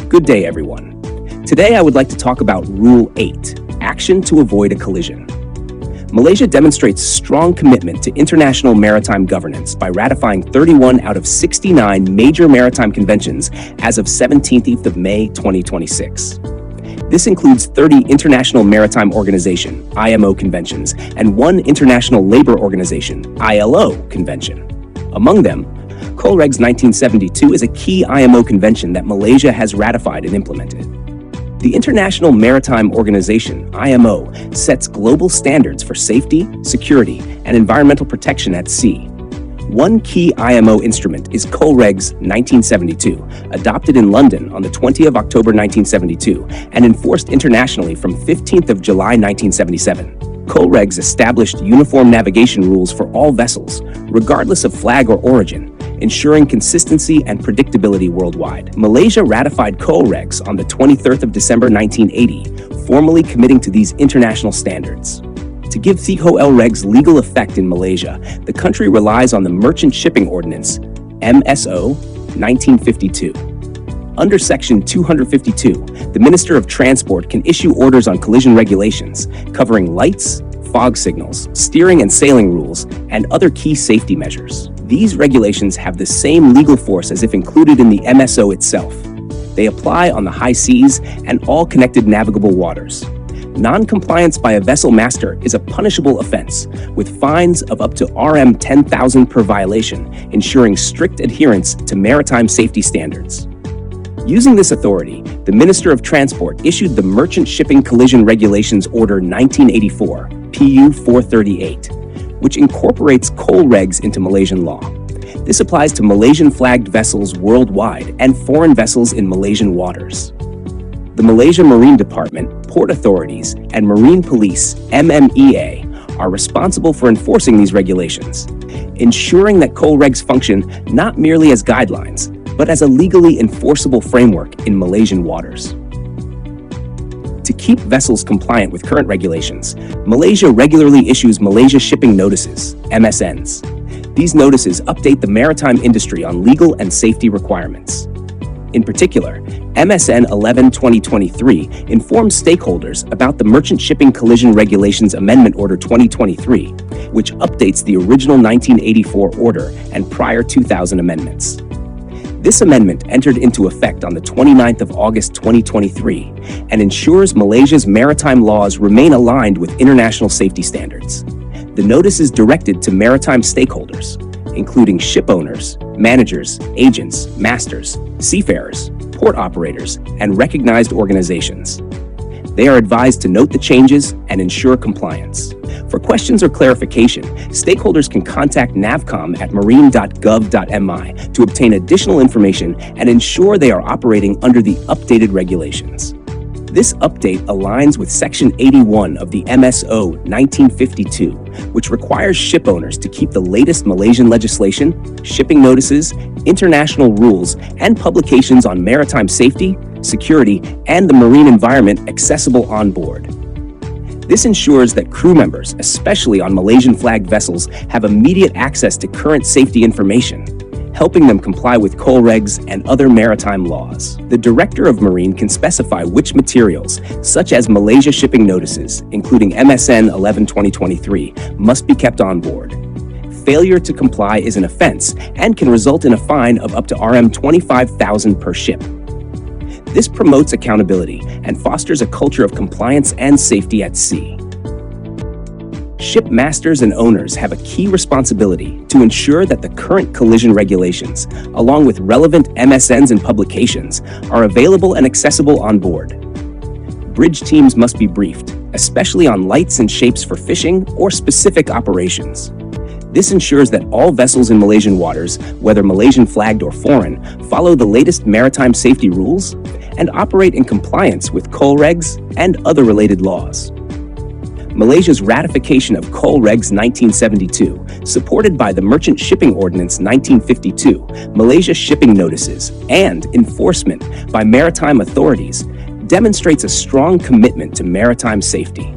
Good day, everyone. Today I would like to talk about Rule 8, Action to Avoid a Collision. Malaysia demonstrates strong commitment to international maritime governance by ratifying 31 out of 69 major maritime conventions as of 17th of May 2026. This includes 30 International Maritime Organization (IMO) conventions and 1 International Labour Organization (ILO) convention. Among them, COLREGS 1972 is a key IMO convention that Malaysia has ratified and implemented. The International Maritime Organization (IMO) sets global standards for safety, security, and environmental protection at sea. One key IMO instrument is COLREGS 1972, adopted in London on the 20th of October 1972 and enforced internationally from 15th of July 1977. COLREGS established uniform navigation rules for all vessels, regardless of flag or origin, ensuring consistency and predictability worldwide. Malaysia ratified COLREGS on the 23rd of December 1980, formally committing to these international standards. To give COLREGS legal effect in Malaysia, the country relies on the Merchant Shipping Ordinance, MSO, 1952. Under Section 252, the Minister of Transport can issue orders on collision regulations, covering lights, fog signals, steering and sailing rules, and other key safety measures. These regulations have the same legal force as if included in the MSO itself. They apply on the high seas and all connected navigable waters. Non-compliance by a vessel master is a punishable offense, with fines of up to Rm 10,000 per violation, ensuring strict adherence to maritime safety standards. Using this authority, the Minister of Transport issued the Merchant Shipping Collision Regulations Order 1984, PU 438, which incorporates COLREGS into Malaysian law. This applies to Malaysian-flagged vessels worldwide and foreign vessels in Malaysian waters. The Malaysia Marine Department, Port Authorities, and Marine Police, MMEA, are responsible for enforcing these regulations, ensuring that COLREGS function not merely as guidelines, but as a legally enforceable framework in Malaysian waters. To keep vessels compliant with current regulations, Malaysia regularly issues Malaysia Shipping Notices, MSNs. These notices update the maritime industry on legal and safety requirements. In particular, MSN 11-2023 informs stakeholders about the Merchant Shipping Collision Regulations Amendment Order 2023, which updates the original 1984 order and prior 2000 amendments. This amendment entered into effect on the 29th of August 2023 and ensures Malaysia's maritime laws remain aligned with international safety standards. The notice is directed to maritime stakeholders, including ship owners, managers, agents, masters, seafarers, port operators, and recognized organizations. They are advised to note the changes and ensure compliance. For questions or clarification, stakeholders can contact NAVCOM at marine.gov.my to obtain additional information and ensure they are operating under the updated regulations. This update aligns with Section 81 of the MSO 1952, which requires ship owners to keep the latest Malaysian legislation, shipping notices, international rules, and publications on maritime safety, security, and the marine environment accessible on board. This ensures that crew members, especially on Malaysian-flagged vessels, have immediate access to current safety information, helping them comply with COLREGS and other maritime laws. The Director of Marine can specify which materials, such as Malaysia Shipping Notices, including MSN 11-2023, must be kept on board. Failure to comply is an offense and can result in a fine of up to Rm 25,000 per ship. This promotes accountability and fosters a culture of compliance and safety at sea. Ship masters and owners have a key responsibility to ensure that the current collision regulations, along with relevant MSNs and publications, are available and accessible on board. Bridge teams must be briefed, especially on lights and shapes for fishing or specific operations. This ensures that all vessels in Malaysian waters, whether Malaysian flagged or foreign, follow the latest maritime safety rules and operate in compliance with COLREGS and other related laws. Malaysia's ratification of COLREGS 1972, supported by the Merchant Shipping Ordinance 1952, Malaysia Shipping Notices, and enforcement by maritime authorities, demonstrates a strong commitment to maritime safety.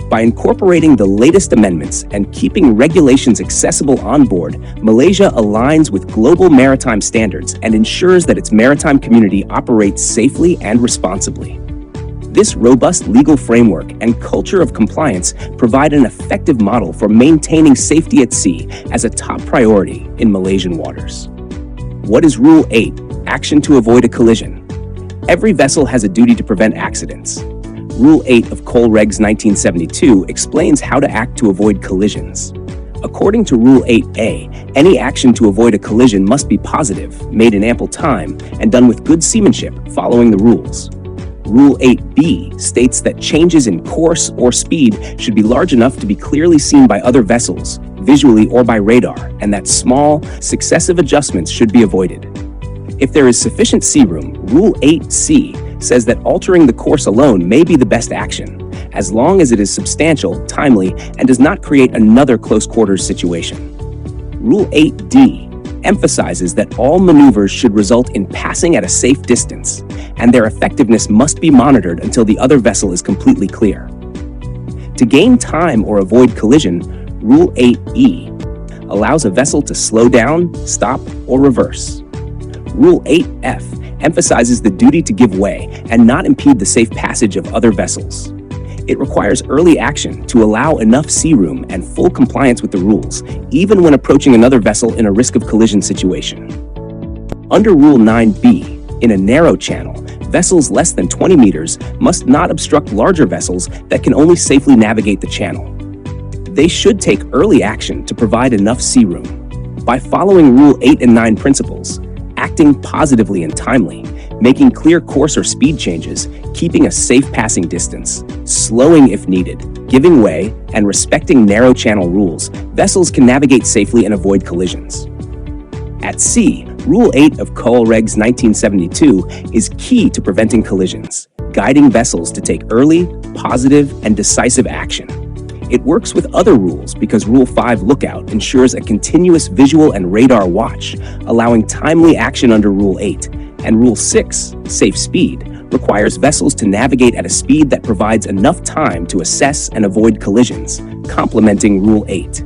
By incorporating the latest amendments and keeping regulations accessible on board, Malaysia aligns with global maritime standards and ensures that its maritime community operates safely and responsibly. This robust legal framework and culture of compliance provide an effective model for maintaining safety at sea as a top priority in Malaysian waters. What is Rule 8? Action to avoid a collision. Every vessel has a duty to prevent accidents. Rule 8 of Cole Regs 1972 explains how to act to avoid collisions. According to Rule 8A, any action to avoid a collision must be positive, made in ample time, and done with good seamanship, following the rules. Rule 8B states that changes in course or speed should be large enough to be clearly seen by other vessels, visually or by radar, and that small, successive adjustments should be avoided. If there is sufficient sea room, Rule 8C says that altering the course alone may be the best action, as long as it is substantial, timely, and does not create another close quarters situation. Rule 8D emphasizes that all maneuvers should result in passing at a safe distance, and their effectiveness must be monitored until the other vessel is completely clear. To gain time or avoid collision, Rule 8E allows a vessel to slow down, stop, or reverse. Rule 8F emphasizes the duty to give way and not impede the safe passage of other vessels. It requires early action to allow enough sea room and full compliance with the rules, even when approaching another vessel in a risk of collision situation. Under Rule 9B, in a narrow channel, vessels less than 20 meters must not obstruct larger vessels that can only safely navigate the channel. They should take early action to provide enough sea room. By following Rule 8 and 9 principles, acting positively and timely, making clear course or speed changes, keeping a safe passing distance, slowing if needed, giving way, and respecting narrow channel rules, vessels can navigate safely and avoid collisions. At sea, Rule 8 of Cole Regs 1972 is key to preventing collisions, guiding vessels to take early, positive, and decisive action. It works with other rules because Rule 5 Lookout ensures a continuous visual and radar watch, allowing timely action under Rule 8, and Rule 6, Safe Speed, requires vessels to navigate at a speed that provides enough time to assess and avoid collisions, complementing Rule 8.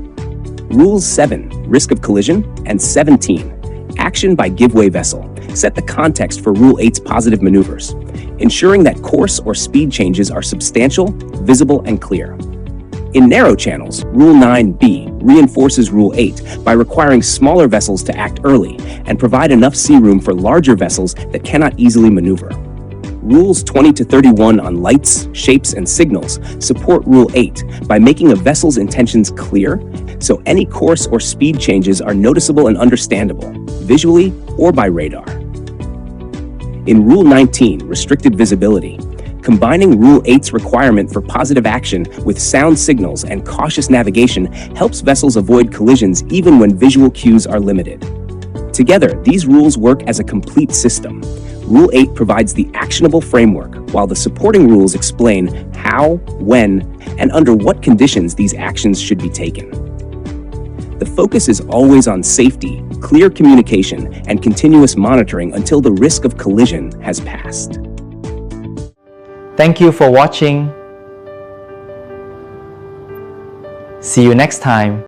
Rules 7, Risk of Collision, and 17, Action by Giveaway Vessel, set the context for Rule 8's positive maneuvers, ensuring that course or speed changes are substantial, visible, and clear. In narrow channels, Rule 9B reinforces Rule 8 by requiring smaller vessels to act early and provide enough sea room for larger vessels that cannot easily maneuver. Rules 20 to 31 on lights, shapes, and signals support Rule 8 by making a vessel's intentions clear, so any course or speed changes are noticeable and understandable, visually or by radar. In Rule 19, Restricted Visibility, combining Rule 8's requirement for positive action with sound signals and cautious navigation helps vessels avoid collisions even when visual cues are limited. Together, these rules work as a complete system. Rule 8 provides the actionable framework, while the supporting rules explain how, when, and under what conditions these actions should be taken. The focus is always on safety, clear communication, and continuous monitoring until the risk of collision has passed. Thank you for watching. See you next time.